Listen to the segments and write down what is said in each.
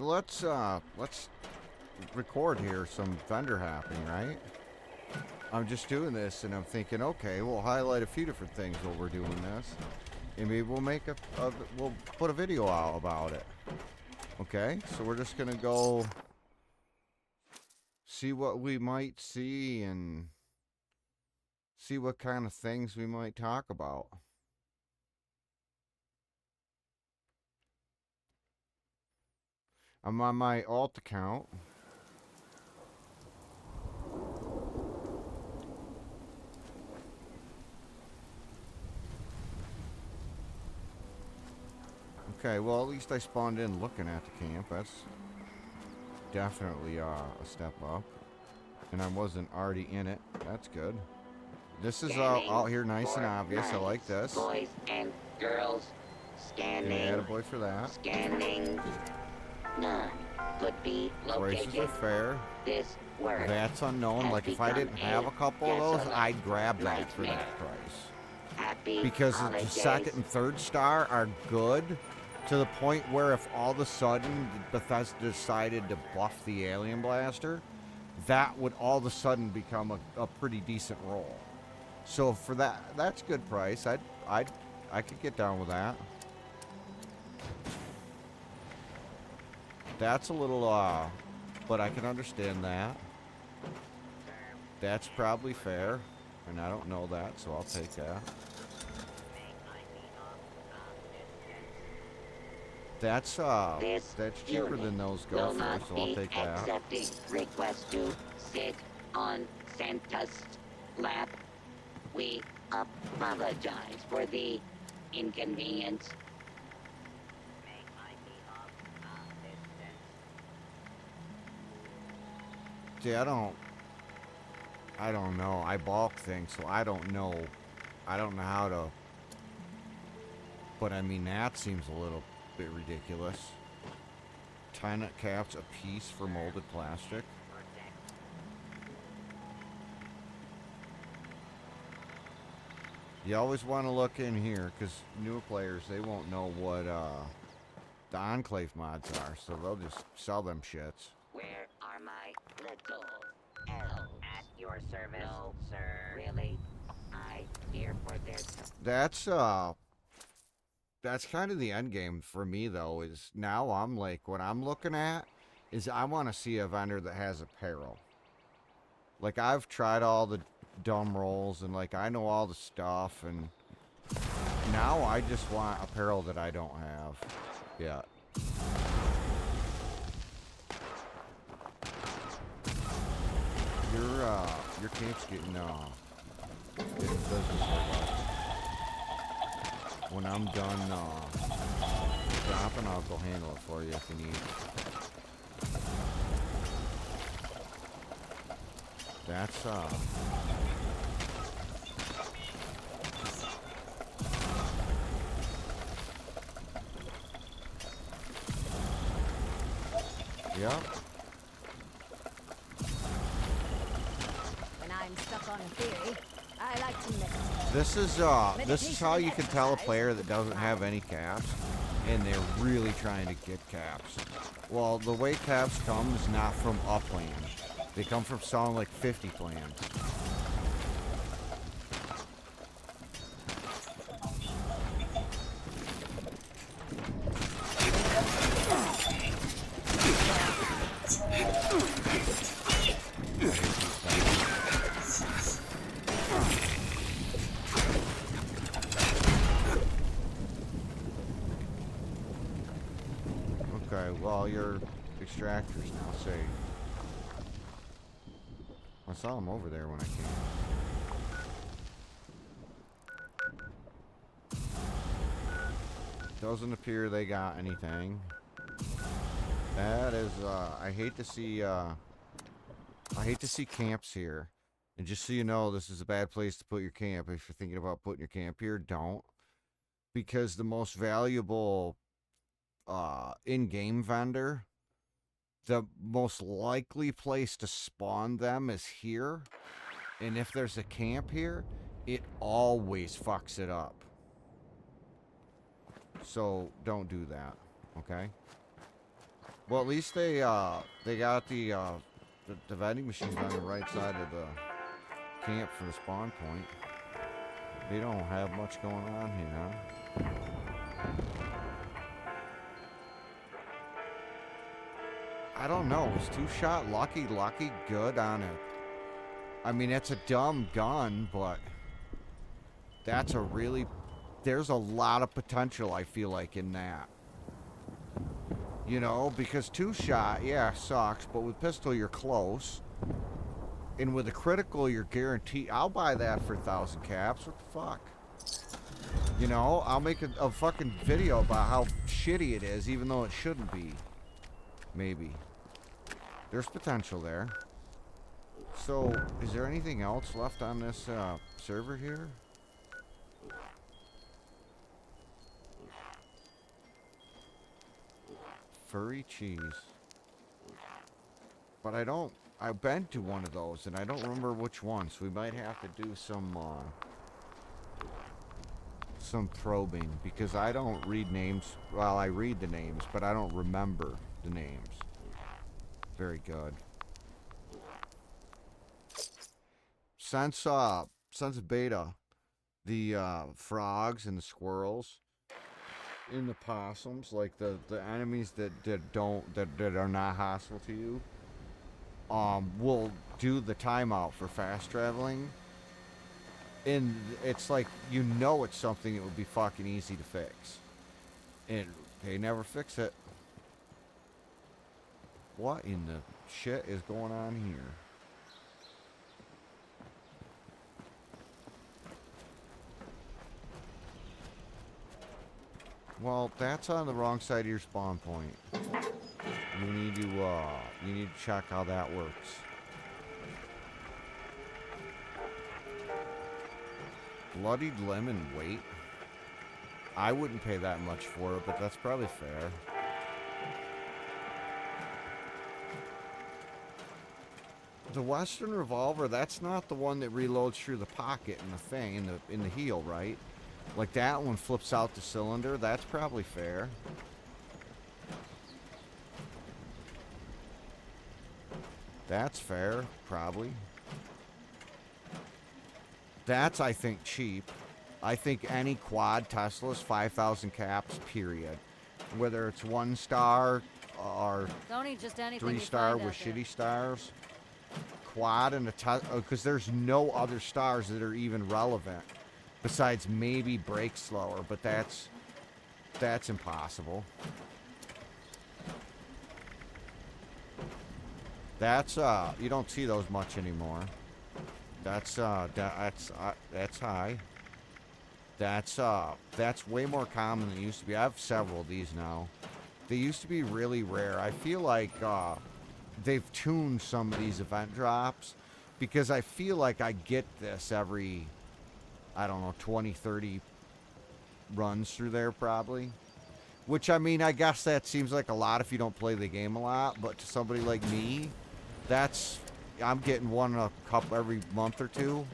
let's record here some vendor hopping, right? I'm just doing this and I'm thinking, okay, we'll highlight a few different things while we're doing this. And maybe we'll make we'll put a video out about it. Okay, so we're just gonna go see what we might see and see what kind of things we might talk about. I'm on my alt account. Okay, well, at least I spawned in looking at the camp. That's definitely a step up. And I wasn't already in it. That's good. This is out here nice and obvious. I like this. Boys and girls scanning. Add a boy for that. Scanning. None could be located. Prices are fair. This work That's unknown. Like if I didn't have a couple of those, I'd grab that for that price. Happy Because holidays. the second and third star are good to the point where if all of a sudden Bethesda decided to buff the Alien Blaster, that would all of a sudden become a pretty decent roll. So for that, that's good price. I could get down with that. That's a little but I can understand that. That's probably fair, and I don't know that, so I'll take that. That's cheaper than those go will for, not so I'll be take that. accepting request to sit on Santa's lap. We apologize for the inconvenience. See, I don't know. I bulk things, so I don't know how to, but I mean, that seems a little bit ridiculous. 10 caps a piece for molded plastic. You always want to look in here, because newer players, they won't know what the Enclave mods are, so they'll just sell them shits. Where are my little elves? At your service, no, sir. Really? I here for their... That's kind of the end game for me, though, is now I'm like, what I'm looking at is I want to see a vendor that has apparel. Like, I've tried all the dumb rolls, and, like, I know all the stuff, and now I just want apparel that I don't have yet. Your camp's getting business over. When I'm done dropping, I'll go handle it for you if you need. That's yep. When I'm stuck on a theory, I like to meditate. This is how you can tell a player that doesn't have any caps and they're really trying to get caps. Well, the way caps come is not from upland. They come from selling like 50 plans. Okay, well, your extractor's now safe. I saw him over there when I came. Doesn't appear they got anything. That is, I hate to see camps here. And just so you know, this is a bad place to put your camp. If you're thinking about putting your camp here, don't. Because the most valuable in-game vendor, the most likely place to spawn them is here. And if there's a camp here, it always fucks it up. So don't do that, okay? Well, at least they got the vending machines on the right side of the camp for the spawn point. They don't have much going on here, huh? I don't know. Is two-shot lucky good on it? I mean, it's a dumb gun, but that's a really... There's a lot of potential, I feel like, in that. You know, because two-shot, yeah, sucks, but with pistol, you're close. And with a critical, you're guaranteed... I'll buy that for 1,000 caps. What the fuck? You know, I'll make a fucking video about how shitty it is, even though it shouldn't be. Maybe. There's potential there. So, is there anything else left on this server here? Furry cheese. But I don't... I've been to one of those, and I don't remember which one, so we might have to do some probing, because I don't read names. Well, I read the names, but I don't remember the names. Very good. Since beta, the frogs and the squirrels and the possums, like the enemies that are not hostile to you, will do the timeout for fast traveling. And it's like, you know, it's something that would be fucking easy to fix. And they never fix it. What in the shit is going on here? Well, that's on the wrong side of your spawn point. You need to check how that works. Bloodied lemon weight. I wouldn't pay that much for it, but that's probably fair. The Western revolver, that's not the one that reloads through the pocket in the thing, in the heel, right? Like that one flips out the cylinder. That's probably fair. That's fair, probably. That's, I think, cheap. I think any quad Tesla's 5,000 caps, period. Whether it's 1 star or Don't eat just anything 3 you star find with out there. shitty stars. Quad and a Tesla, because there's no other stars that are even relevant. Besides maybe brake slower, but that's impossible. That's you don't see those much anymore. That's high. That's way more common than it used to be. I have several of these now. They used to be really rare. I feel like they've tuned some of these event drops, because I feel like I get this every, I don't know, 20, 30 runs through there probably. Which, I mean, I guess that seems like a lot if you don't play the game a lot, but to somebody like me, I'm getting one a couple every month or two.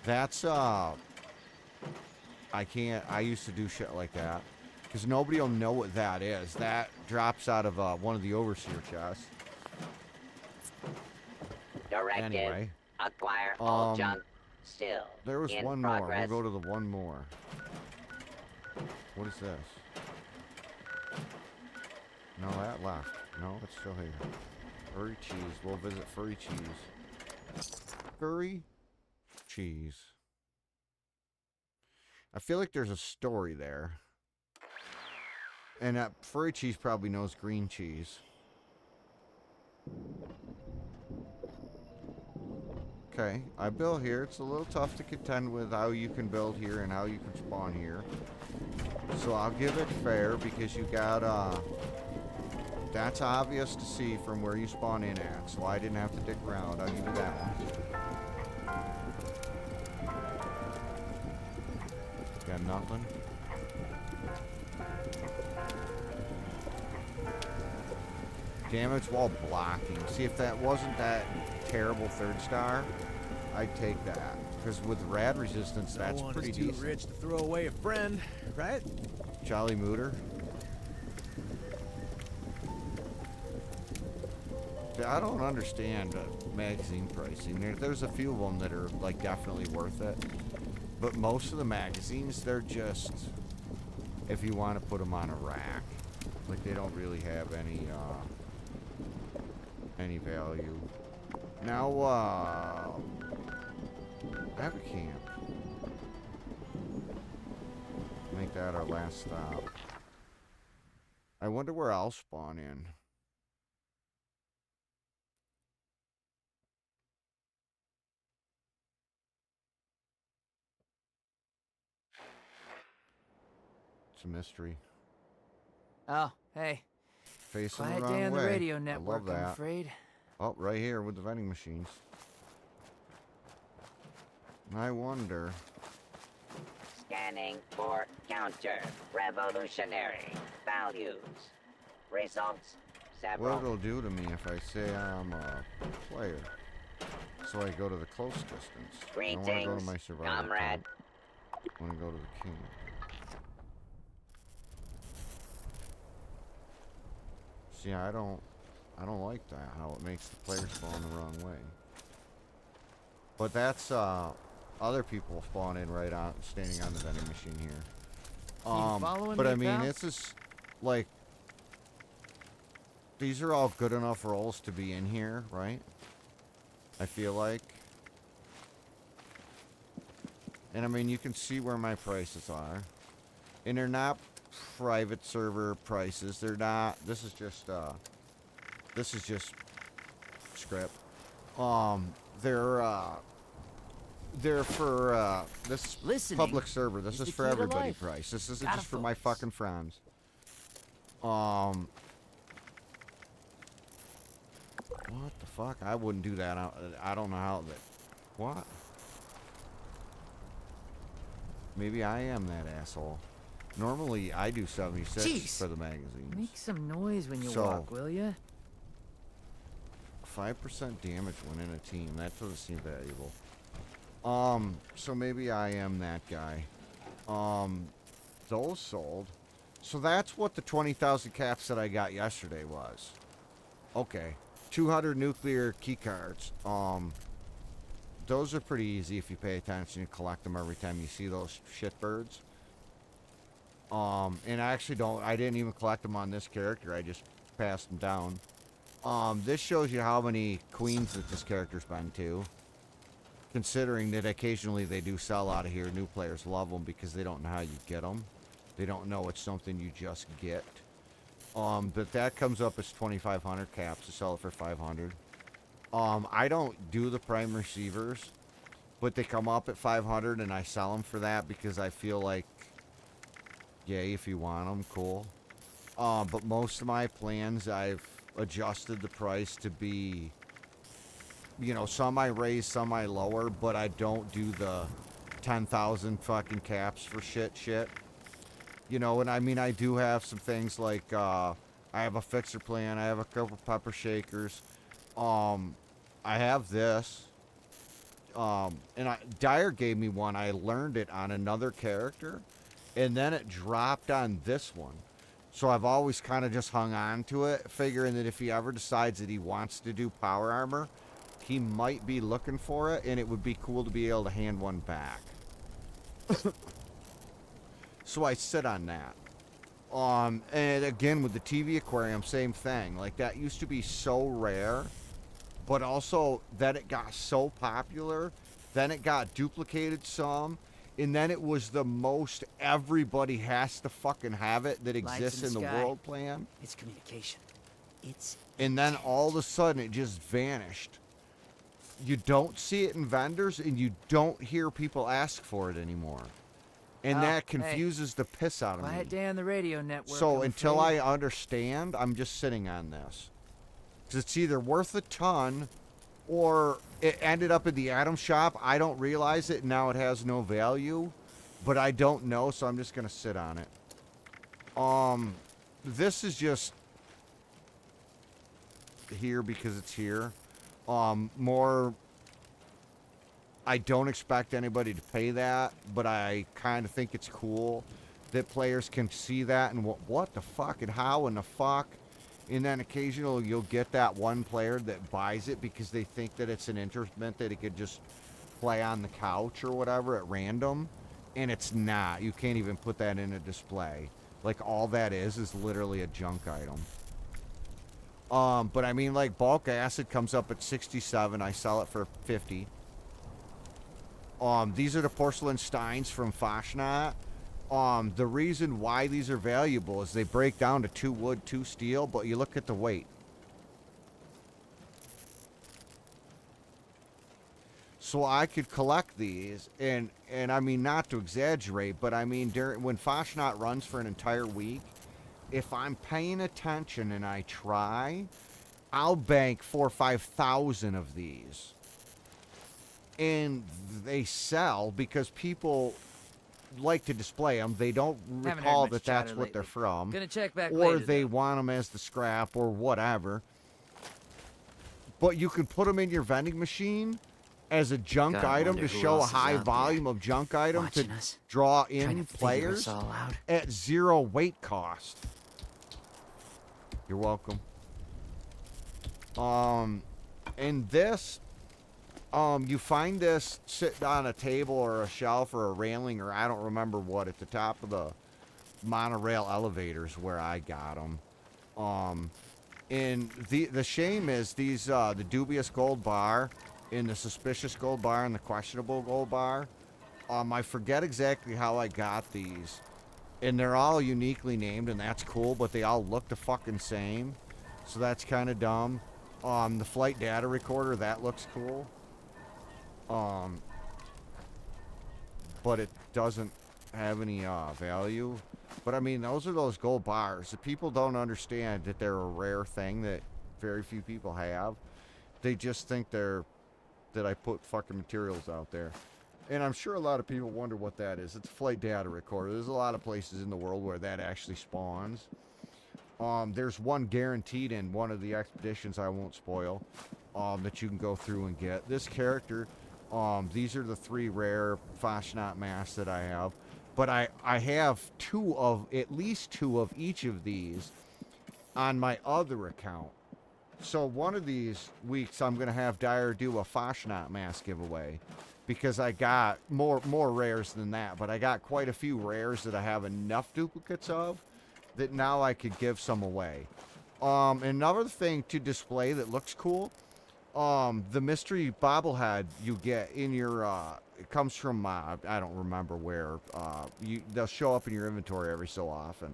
That's, I used to do shit like that. Because nobody will know what that is. That drops out of one of the overseer chests. Directive. Anyway. Acquire all junk. Still. There was in one progress. more. We'll go to the one more. What is this? No, that left. No, it's still here. Furry cheese. We'll visit furry cheese. Furry cheese. I feel like there's a story there. And furry cheese probably knows green cheese. Okay, I build here. It's a little tough to contend with how you can build here and how you can spawn here. So I'll give it fair, because you got, that's obvious to see from where you spawn in at. So I didn't have to dig around. I'll give you that one. Got nothing. Damage while blocking. See, if that wasn't that terrible 3rd star, I'd take that. Because with rad resistance, that's no one pretty is too decent. rich to throw away a friend, right? Jolly Mooter. I don't understand magazine pricing. There's a few of them that are like definitely worth it, but most of the magazines, they're just if you want to put them on a rack, like they don't really have any value. Now I have a camp. Make that our last stop. I wonder where I'll spawn in. It's a mystery. Oh, hey. Facing the Quiet wrong day on the way. radio I network, love I'm that. afraid. Oh, right here with the vending machines. I wonder. Scanning for counter revolutionary values. Results several. What it'll do to me if I say I'm a player. So I go to the close distance. I don't want to go to Greetings, my survival comrade. camp. I want to go to the king. See, I don't like that, how it makes the player spawn the wrong way. But that's, other people spawn in right on, standing on the vending machine here. following But me, I mean, pal? it's just, like, these are all good enough roles to be in here, right? I feel like. And I mean, you can see where my prices are. And they're not private server prices. They're not, this is just script. They're for, this Listening public server. This is is the for key to everybody life. price. This isn't Gotta just for my focus. fucking friends. What the fuck? I wouldn't do that. I don't know how that. What? Maybe I am that asshole. Normally, I do 76 Jeez. for the magazines. Make some noise when you So- walk, will ya? 5% damage when in a team. That doesn't seem valuable. So maybe I am that guy. Those sold. So that's what the 20,000 caps that I got yesterday was. Okay. 200 nuclear key cards. Those are pretty easy if you pay attention and collect them every time you see those shitbirds. And I didn't even collect them on this character. I just passed them down. This shows you how many queens that this character's been to. Considering that occasionally they do sell out of here. New players love them because they don't know how you get them. They don't know it's something you just get. But that comes up as 2,500 caps to sell it for 500. I don't do the prime receivers, but they come up at 500 and I sell them for that because I feel like, yay, if you want them, cool. But most of my plans, I've adjusted the price to be, you know, some I raise, some I lower, but I don't do the 10,000 fucking caps for shit. You know, and I mean, I do have some things like, I have a fixer plan, I have a couple pepper shakers, I have this, and Dyer gave me one, I learned it on another character, and then it dropped on this one. So I've always kind of just hung on to it, figuring that if he ever decides that he wants to do power armor, he might be looking for it, and it would be cool to be able to hand one back. So I sit on that. And again, with the TV aquarium, same thing. Like, that used to be so rare, but also then it got so popular, then it got duplicated some, and then it was the most everybody has to fucking have it that Lights exists in in the the sky. world plan. It's communication. It's And then all of a sudden it just vanished. You don't see it in vendors, and you don't hear people ask for it anymore. And Oh, that hey. confuses the piss out of me. quiet day on the radio network. So I'm until afraid. I understand, I'm just sitting on this. Because it's either worth a ton, or it ended up in the Atom shop. I don't realize it, and now it has no value. But I don't know, so I'm just going to sit on it. This is just here because it's here. More I don't expect anybody to pay that, but I kind of think it's cool that players can see that and what the fuck and how in the fuck. And then occasionally you'll get that one player that buys it because they think that it's an instrument that it could just play on the couch or whatever at random. And it's not. You can't even put that in a display. Like, all that is literally a junk item. But I mean, like, bulk acid comes up at 67. I sell it for 50. These are the porcelain steins from Fasnacht. The reason why these are valuable is they break down to 2 wood, 2 steel, but you look at the weight. So I could collect these, and I mean, not to exaggerate, but I mean, when Fasnacht runs for an entire week, if I'm paying attention and I try, I'll bank 4,000 or 5,000 of these. And they sell because people like to display them. They don't Haven't recall heard much that that's chatter what they're lately. from. Gonna check back Or later, they though. want them as the scrap or whatever. But you can put them in your vending machine as a junk Gotta item wonder to who show a else is high out there volume of junk item to watching us, draw trying in to figure players us all out. at 0 weight cost. You're welcome. And this, you find this sitting on a table or a shelf or a railing or I don't remember what at the top of the monorail elevators where I got them. And the shame is these the dubious gold bar and the suspicious gold bar and the questionable gold bar. I forget exactly how I got these, and they're all uniquely named, and that's cool. But they all look the fucking same, so that's kind of dumb. The flight data recorder, that looks cool. But it doesn't have any value. But I mean, those are those gold bars. The people don't understand that they're a rare thing that very few people have. They just think that I put fucking materials out there. And I'm sure a lot of people wonder what that is. It's a flight data recorder. There's a lot of places in the world where that actually spawns. There's one guaranteed in one of the expeditions I won't spoil, that you can go through and get. This character, these are the 3 rare Fasnacht masks that I have. But I have at least two of each of these on my other account. So one of these weeks I'm going to have Dyer do a Fasnacht mask giveaway. Because I got more rares than that. But I got quite a few rares that I have enough duplicates of that now I could give some away. Another thing to display that looks cool, the mystery bobblehead you get in your, it comes from, I don't remember where, they'll show up in your inventory every so often.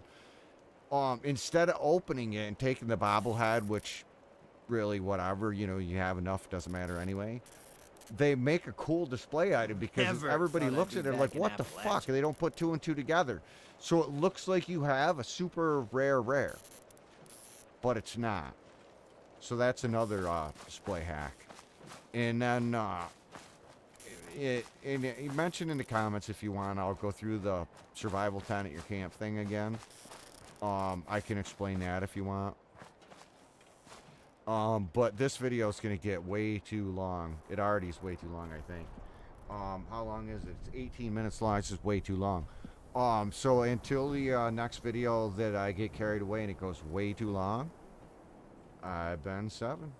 Instead of opening it and taking the bobblehead, which really whatever, you have enough, doesn't matter anyway. They make a cool display item because Never everybody thought I'd looks be at it back like, in what the Appalachia. fuck? They don't put 2 and 2 together. So it looks like you have a super rare. But it's not. So that's another display hack. And then, you mentioned in the comments if you want, I'll go through the survival tent at your camp thing again. I can explain that if you want. But this video is going to get way too long. It already is way too long, I think. How long is it? It's 18 minutes long. It's just way too long. So until the next video that I get carried away and it goes way too long, I've been 7.